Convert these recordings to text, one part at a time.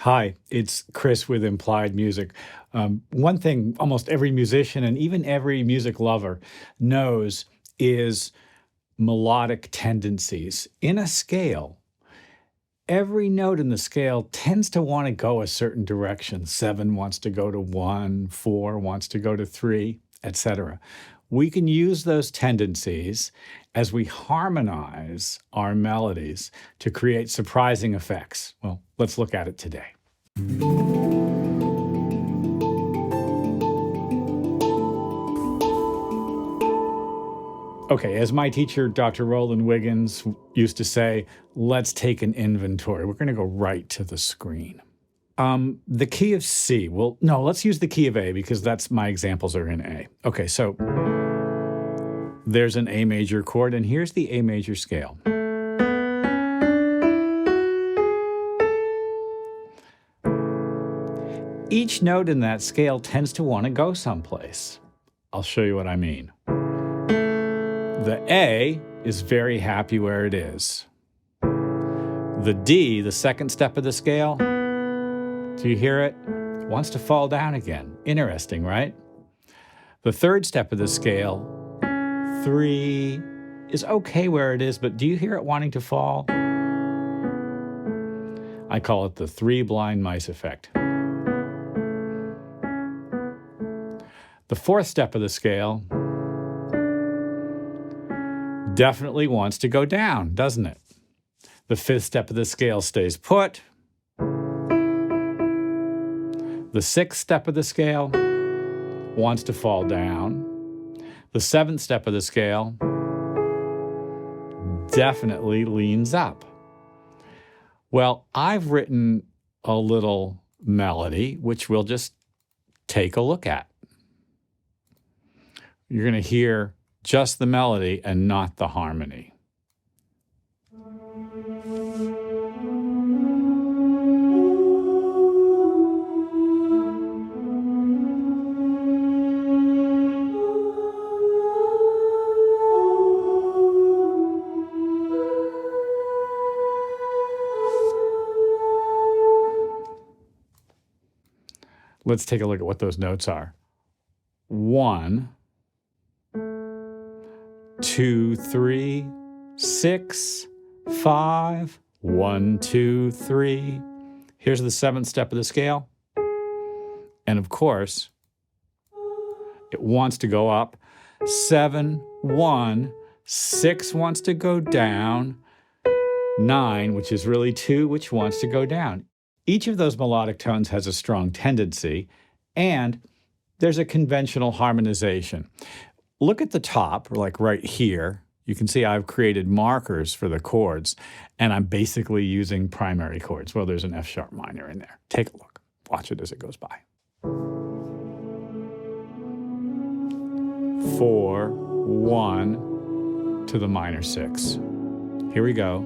Hi, it's Chris with Implied Music. One thing almost every musician and even every music lover knows is melodic tendencies. In a scale, every note in the scale tends to want to go a certain direction. 7 wants to go to 1, 4 wants to go to 3, etc. We can use those tendencies as we harmonize our melodies to create surprising effects. Well, let's look at it today. Okay, as my teacher, Dr. Roland Wiggins, used to say, let's take an inventory. We're going to go right to the screen. The key of C. Well, no, let's use the key of A because that's my examples are in A. Okay, so there's an A major chord, and here's the A major scale. Each note in that scale tends to want to go someplace. I'll show you what I mean. The A is very happy where it is. The D, the second step of the scale, do you hear it? Wants to fall down again. Interesting, right? The third step of the scale, 3, is okay where it is, but do you hear it wanting to fall? I call it the 3 blind mice effect. The fourth step of the scale definitely wants to go down, doesn't it? The fifth step of the scale stays put. The sixth step of the scale wants to fall down. The seventh step of the scale definitely leans up. Well, I've written a little melody, which we'll just take a look at. You're going to hear just the melody and not the harmony. Let's take a look at what those notes are. 1, 2, 3, 6, 5, 1, 2, 3. Here's the seventh step of the scale. And of course, it wants to go up. 7, 1, 6 wants to go down. 9, which is really 2, which wants to go down. Each of those melodic tones has a strong tendency, and there's a conventional harmonization. Look at the top, like right here. You can see I've created markers for the chords, and I'm basically using primary chords. Well, there's an F sharp minor in there. Take a look. Watch it as it goes by. 4, 1 to the minor 6. Here we go.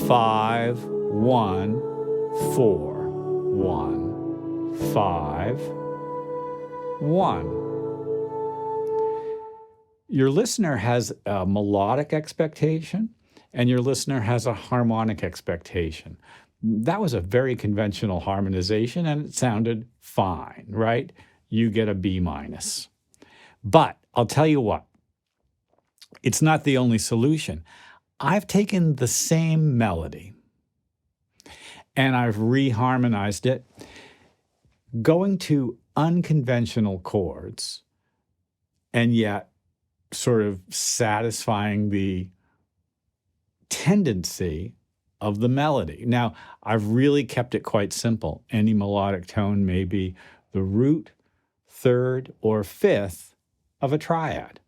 5, 1, 4, 1, 5, 1. Your listener has a melodic expectation, and your listener has a harmonic expectation. That was a very conventional harmonization, and it sounded fine, right? You get a B minus. But I'll tell you what, it's not the only solution. I've taken the same melody, and I've reharmonized it, going to unconventional chords, and yet sort of satisfying the tendency of the melody. Now, I've really kept it quite simple. Any melodic tone may be the root, third, or fifth of a triad.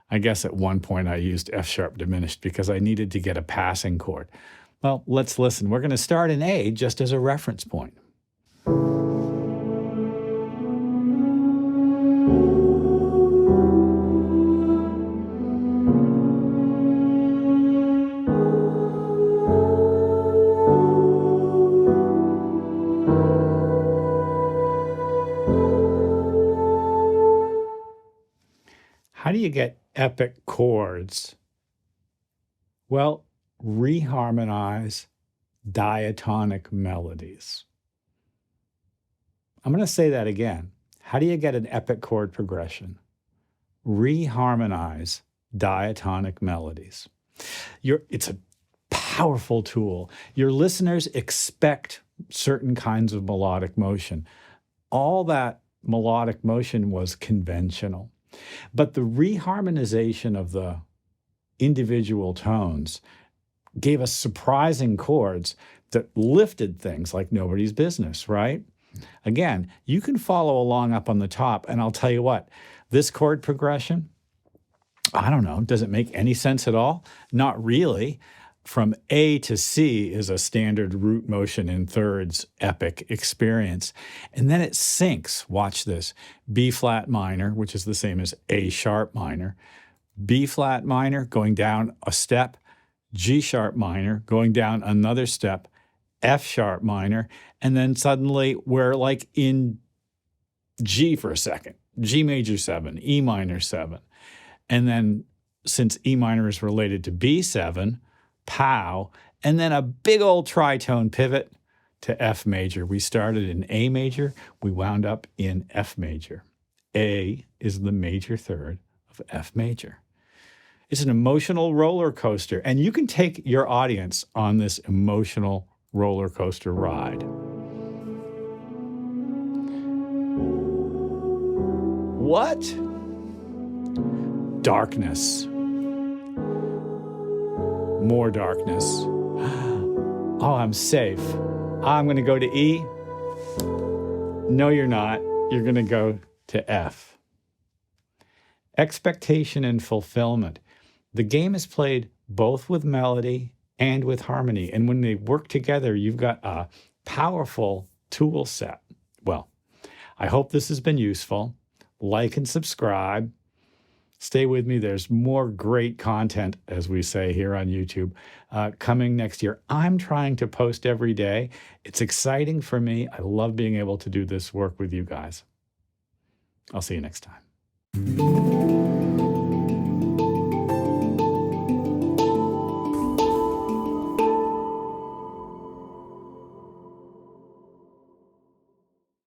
I guess at one point I used F sharp diminished because I needed to get a passing chord. Well, let's listen. We're going to start in A just as a reference point. How do you get epic chords? Well, reharmonize diatonic melodies. I'm going to say that again. How do you get an epic chord progression? Reharmonize diatonic melodies. It's a powerful tool. Your listeners expect certain kinds of melodic motion. All that melodic motion was conventional. But the reharmonization of the individual tones gave us surprising chords that lifted things like nobody's business, right? Again, you can follow along up on the top, and I'll tell you what, this chord progression, I don't know, does it make any sense at all? Not really. From A to C is a standard root motion in thirds epic experience. And then it syncs, watch this, B flat minor, which is the same as A sharp minor, B flat minor going down a step, G sharp minor going down another step, F sharp minor, and then suddenly we're like in G for a second, G major 7, E minor 7. And then since E minor is related to B7, pow, and then a big old tritone pivot to F major. We started in A major, we wound up in F major. A is the major third of F major. It's an emotional roller coaster, and you can take your audience on this emotional roller coaster ride. What? Darkness. More darkness. Oh, I'm safe. I'm going to go to E. No, you're not. You're going to go to F. Expectation and fulfillment. The game is played both with melody and with harmony. And when they work together, you've got a powerful tool set. Well, I hope this has been useful. Like and subscribe. Stay with me. There's more great content, as we say here on YouTube, coming next year. I'm trying to post every day. It's exciting for me. I love being able to do this work with you guys. I'll see you next time.